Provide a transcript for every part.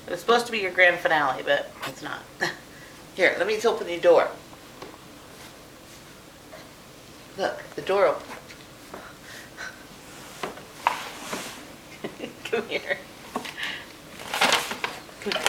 It was supposed to be your grand finale, but it's not. Here, let me open the door. Look, the door open. Come here. Come here.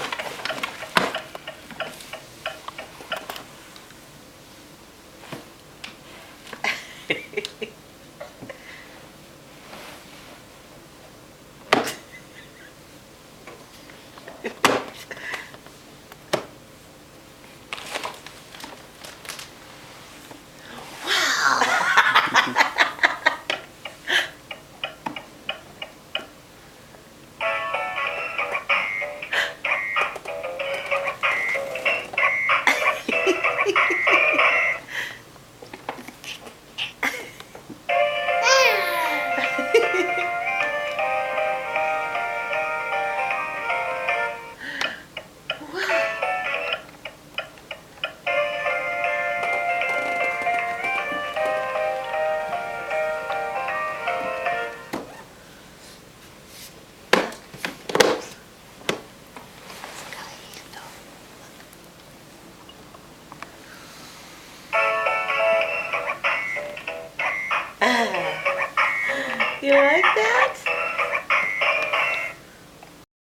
You like that?